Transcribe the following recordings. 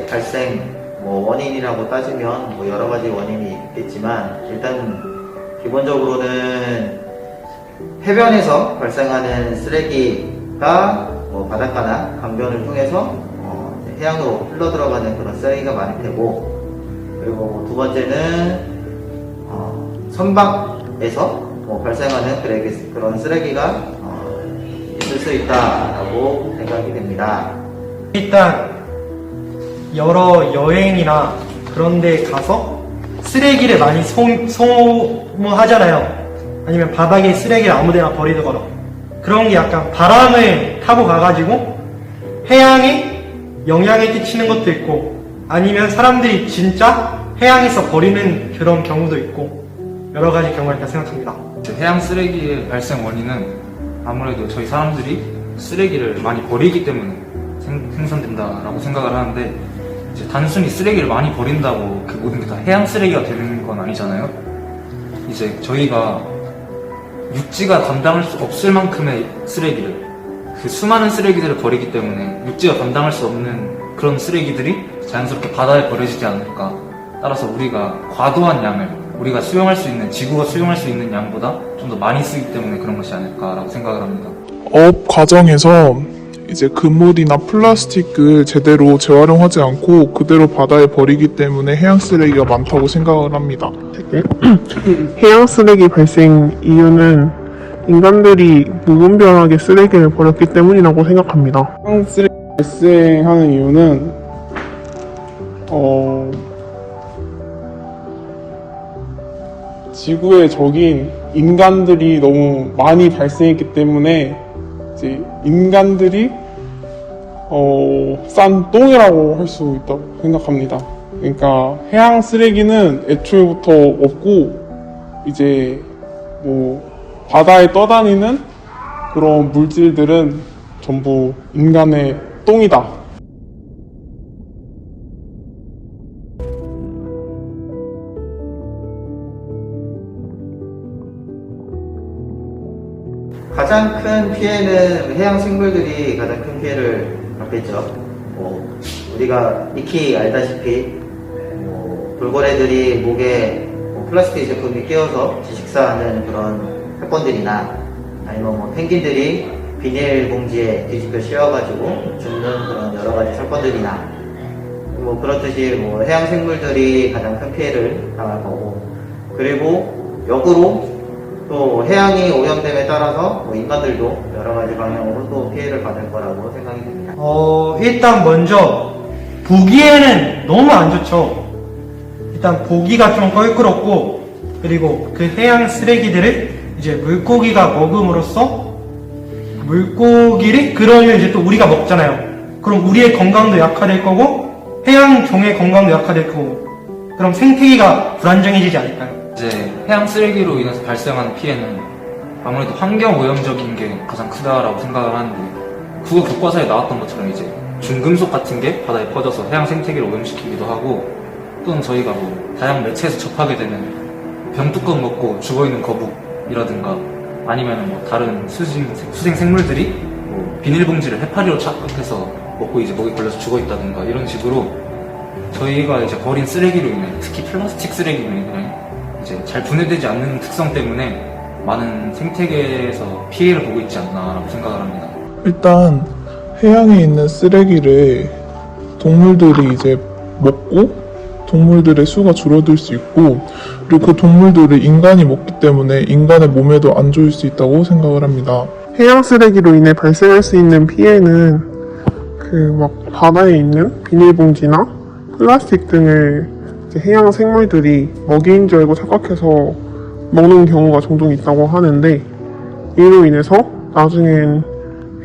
발생 원인이라고 따지면 여러 가지 원인이 있겠지만, 일단 기본적으로는 해변에서 발생하는 쓰레기가 바닷가나 강변을 통해서 해양으로 흘러 들어가는 그런 쓰레기가 많이 되고, 그리고 두 번째는 선박에서 발생하는 그런 쓰레기가 있을 수 있다라고 생각이 됩니다. 일단 여러 여행이나 그런 데 가서 쓰레기를 많이 소모하잖아요. 아니면 바닥에 쓰레기를 아무데나 버리거나, 그런 게 약간 바람을 타고 가가지고 해양에 영향을 끼치는 것도 있고, 아니면 사람들이 진짜 해양에서 버리는 그런 경우도 있고, 여러 가지 경우가 있다 생각합니다. 해양 쓰레기의 발생 원인은 아무래도 저희 사람들이 쓰레기를 많이 버리기 때문에 생산된다라고 생각을 하는데, 이제 단순히 쓰레기를 많이 버린다고 그 모든 게 다 해양 쓰레기가 되는 건 아니잖아요. 이제 저희가 육지가 감당할 수 없을 만큼의 쓰레기를, 그 수많은 쓰레기들을 버리기 때문에 육지가 감당할 수 없는 그런 쓰레기들이 자연스럽게 바다에 버려지지 않을까. 따라서 우리가 과도한 양을, 우리가 수용할 수 있는, 지구가 수용할 수 있는 양보다 좀 더 많이 쓰기 때문에 그런 것이 아닐까라고 생각을 합니다. 업 과정에서 이제 그물이나 플라스틱을 제대로 재활용하지 않고 그대로 바다에 버리기 때문에 해양 쓰레기가 많다고 생각을 합니다. 해양 쓰레기 발생 이유는 인간들이 무분별하게 쓰레기를 버렸기 때문이라고 생각합니다. 해양 쓰레기 발생하는 이유는 지구의 적인 인간들이 너무 많이 발생했기 때문에 이제 인간들이 싼 똥이라고 할 수 있다고 생각합니다. 그러니까 해양 쓰레기는 애초에부터 없고, 이제 바다에 떠다니는 그런 물질들은 전부 인간의 똥이다. 가장 큰 피해는 해양 생물들이 가장 큰 피해를 받겠죠. 우리가 익히 알다시피 돌고래들이 목에 플라스틱 제품이 끼어서 식사하는 그런 사건들이나, 아니면 펭귄들이 비닐봉지에 뒤집혀 씌워가지고 죽는 그런 여러 가지 사건들이나, 그렇듯이 해양 생물들이 가장 큰 피해를 당할 거고, 그리고 역으로 또 해양이 오염됨에 따라서 인간들도 여러 가지 방향으로 또 피해를 받을 거라고 생각이 됩니다. 일단 먼저 보기에는 너무 안 좋죠. 일단 보기가 좀 껄끄럽고, 그리고 그 해양 쓰레기들을 이제 물고기가 먹음으로써 물고기를, 그러면 이제 또 우리가 먹잖아요. 그럼 우리의 건강도 약화될 거고 해양 종의 건강도 약화될 거고, 그럼 생태계가 불안정해지지 않을까요? 이제 해양 쓰레기로 인해서 발생하는 피해는 아무래도 환경 오염적인 게 가장 크다라고 생각을 하는데, 국어 교과서에 나왔던 것처럼 이제 중금속 같은 게 바다에 퍼져서 해양 생태계를 오염시키기도 하고, 또는 저희가 다양한 매체에서 접하게 되는 병뚜껑 먹고 죽어있는 거북이라든가, 아니면 다른 수생 생물들이 비닐봉지를 해파리로 착각해서 먹고 이제 목에 걸려서 죽어있다든가, 이런 식으로 저희가 이제 버린 쓰레기로 인해, 특히 플라스틱 쓰레기로 인해 이제 잘 분해되지 않는 특성 때문에 많은 생태계에서 피해를 보고 있지 않나라고 생각을 합니다. 일단 해양에 있는 쓰레기를 동물들이 이제 먹고 동물들의 수가 줄어들 수 있고, 그리고 그 동물들을 인간이 먹기 때문에 인간의 몸에도 안 좋을 수 있다고 생각을 합니다. 해양 쓰레기로 인해 발생할 수 있는 피해는 바다에 있는 비닐봉지나 플라스틱 등을 해양 생물들이 먹이인 줄 알고 착각해서 먹는 경우가 종종 있다고 하는데, 이로 인해서 나중엔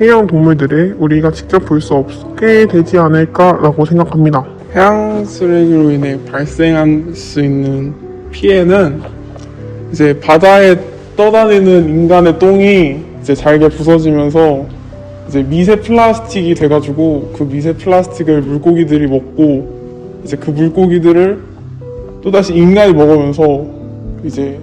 해양 동물들을 우리가 직접 볼 수 없게 되지 않을까라고 생각합니다. 해양 쓰레기로 인해 발생할 수 있는 피해는 이제 바다에 떠다니는 인간의 똥이 이제 잘게 부서지면서 이제 미세 플라스틱이 돼가지고, 그 미세 플라스틱을 물고기들이 먹고, 이제 그 물고기들을 또다시 인간이 먹으면서 이제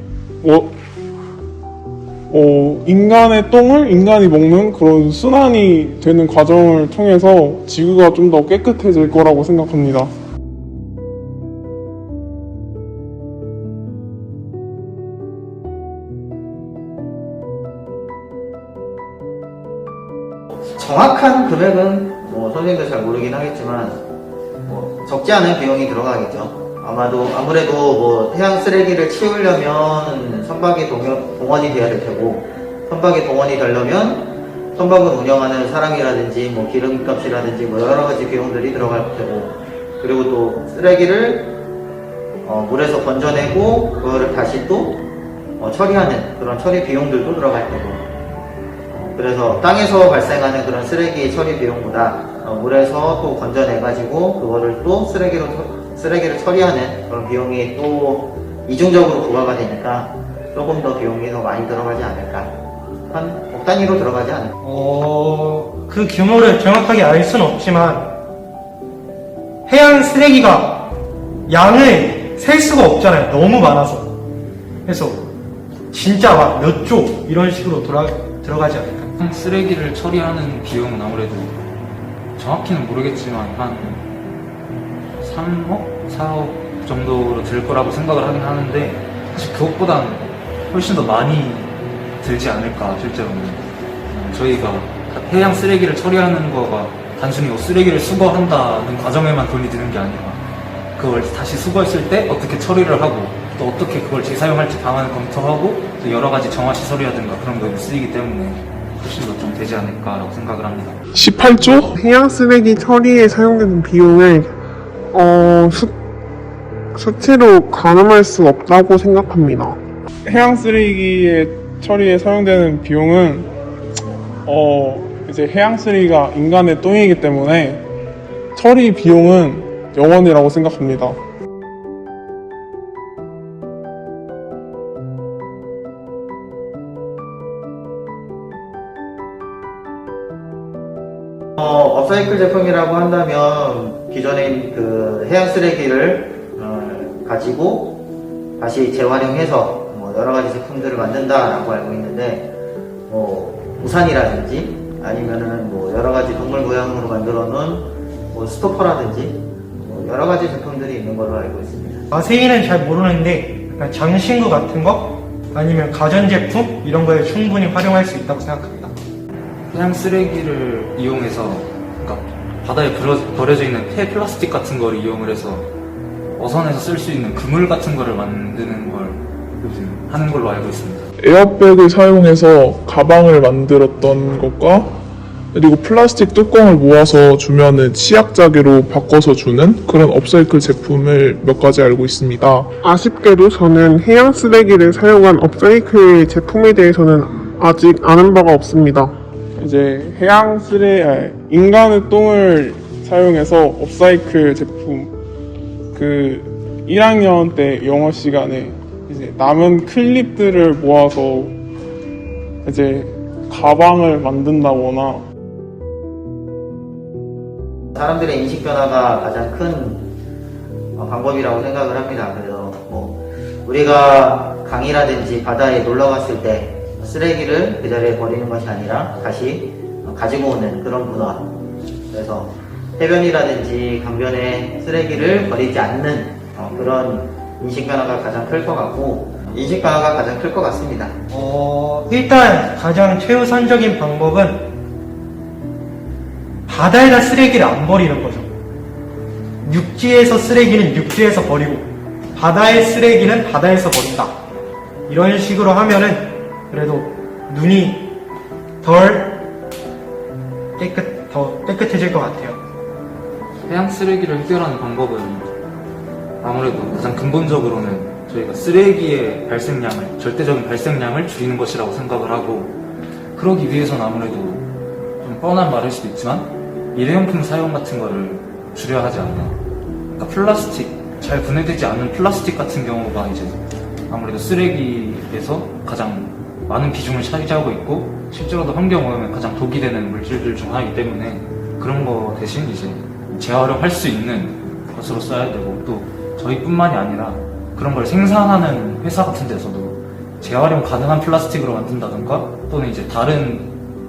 인간의 똥을 인간이 먹는 그런 순환이 되는 과정을 통해서 지구가 좀 더 깨끗해질 거라고 생각합니다. 정확한 금액은 뭐 선생님도 잘 모르긴 하겠지만 뭐 적지 않은 비용이 들어가겠죠. 아무래도 뭐 해양 쓰레기를 치우려면 선박이 동원이 돼야 될 테고, 선박이 동원이 되려면 선박을 운영하는 사람이라든지 뭐 기름값이라든지 뭐 여러 가지 비용들이 들어갈 테고, 그리고 또 쓰레기를 물에서 건져내고 그거를 다시 또 처리하는 그런 처리 비용들도 들어갈 테고, 그래서 땅에서 발생하는 그런 쓰레기 처리 비용보다 물에서 또 건져내가지고 그거를 또 쓰레기를 처리하는 그런 비용이 또 이중적으로 부과가 되니까 조금 더 비용이 더 많이 들어가지 않을까. 한 억 단위로 들어가지 않을까. 그 규모를 정확하게 알 수는 없지만 해양 쓰레기가 양을 셀 수가 없잖아요. 너무 많아서. 그래서 진짜 막 몇 조 이런 식으로 들어가지 않을까. 쓰레기를 처리하는 비용은 아무래도 정확히는 모르겠지만 한 3억? 4억 정도로 들 거라고 생각을 하긴 하는데, 사실 그것보다는 훨씬 더 많이 들지 않을까. 실제로는 저희가 해양 쓰레기를 처리하는 거가 단순히 쓰레기를 수거한다는 과정에만 돈이 드는 게 아니라 그걸 다시 수거했을 때 어떻게 처리를 하고 또 어떻게 그걸 재사용할지 방안을 검토하고 또 여러 가지 정화 시설이라든가 그런 거에 쓰이기 때문에 훨씬 더 좀 되지 않을까라고 생각을 합니다. 18조? 해양 쓰레기 처리에 사용되는 비용을 수치로 가늠할 수 없다고 생각합니다. 해양 쓰레기의 처리에 사용되는 비용은 이제 해양 쓰레기가 인간의 똥이기 때문에 처리 비용은 0원이라고 생각합니다. 업사이클 제품이라고 한다면 기존의 그 해양 쓰레기를 가지고 다시 재활용해서 뭐 여러 가지 제품들을 만든다라고 알고 있는데, 뭐 우산이라든지 아니면은 뭐 여러 가지 동물 모양으로 만들어 놓은 뭐 스토퍼라든지 뭐 여러 가지 제품들이 있는 걸로 알고 있습니다. 자세히는 잘 모르는데 약간 장신구 같은 거 아니면 가전제품 이런 거에 충분히 활용할 수 있다고 생각합니다. 해양 쓰레기를 이용해서, 그러니까 바다에 버려져 있는 폐플라스틱 같은 거를 이용을 해서 어선에서 쓸 수 있는 그물 같은 거를 만드는 걸 요즘 하는 걸로 알고 있습니다. 에어백을 사용해서 가방을 만들었던 것과, 그리고 플라스틱 뚜껑을 모아서 주면은 치약자개로 바꿔서 주는 그런 업사이클 제품을 몇 가지 알고 있습니다. 아쉽게도 저는 해양 쓰레기를 사용한 업사이클 제품에 대해서는 아직 아는 바가 없습니다. 이제 인간의 똥을 사용해서 업사이클 제품, 그 1학년 때 영어 시간에 이제 남은 클립들을 모아서 이제 가방을 만든다거나, 사람들의 인식 변화가 가장 큰 방법이라고 생각을 합니다. 그래서 뭐 우리가 강이라든지 바다에 놀러 갔을 때 쓰레기를 그 자리에 버리는 것이 아니라 다시 가지고 오는 그런 문화. 그래서 해변이라든지 강변에 쓰레기를 버리지 않는 그런 인식 변화가 가장 클 것 같고, 인식 변화가 가장 클 것 같습니다. 일단 가장 최우선적인 방법은 바다에다 쓰레기를 안 버리는 거죠. 육지에서 쓰레기는 육지에서 버리고 바다의 쓰레기는 바다에서 버린다. 이런 식으로 하면은 그래도 눈이 더 깨끗해질 것 같아요. 해양 쓰레기를 해결하는 방법은 아무래도 가장 근본적으로는 저희가 쓰레기의 발생량을, 절대적인 발생량을 줄이는 것이라고 생각을 하고, 그러기 위해서는 아무래도 좀 뻔한 말일 수도 있지만 일회용품 사용 같은 거를 줄여야 하지 않나. 그러니까 플라스틱, 잘 분해되지 않는 플라스틱 같은 경우가 이제 아무래도 쓰레기에서 가장 많은 비중을 차지하고 있고, 실제로도 환경오염에 가장 독이 되는 물질들 중 하나이기 때문에 그런 거 대신 이제 재활용할 수 있는 것으로 써야 되고, 또 저희뿐만이 아니라 그런 걸 생산하는 회사 같은 데서도 재활용 가능한 플라스틱으로 만든다던가 또는 이제 다른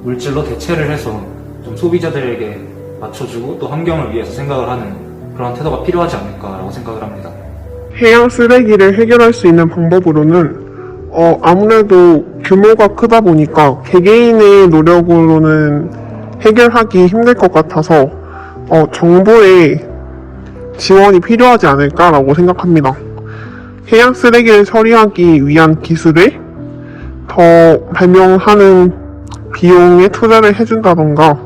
물질로 대체를 해서 좀 소비자들에게 맞춰주고 또 환경을 위해서 생각을 하는 그런 태도가 필요하지 않을까라고 생각을 합니다. 해양 쓰레기를 해결할 수 있는 방법으로는 아무래도 규모가 크다 보니까 개개인의 노력으로는 해결하기 힘들 것 같아서 정부의 지원이 필요하지 않을까라고 생각합니다. 해양 쓰레기를 처리하기 위한 기술을 더 발명하는 비용에 투자를 해준다던가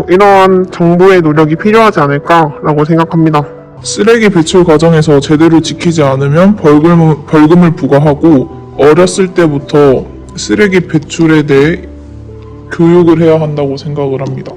이러한 정부의 노력이 필요하지 않을까라고 생각합니다. 쓰레기 배출 과정에서 제대로 지키지 않으면 벌금을 부과하고 어렸을 때부터 쓰레기 배출에 대해 교육을 해야 한다고 생각을 합니다.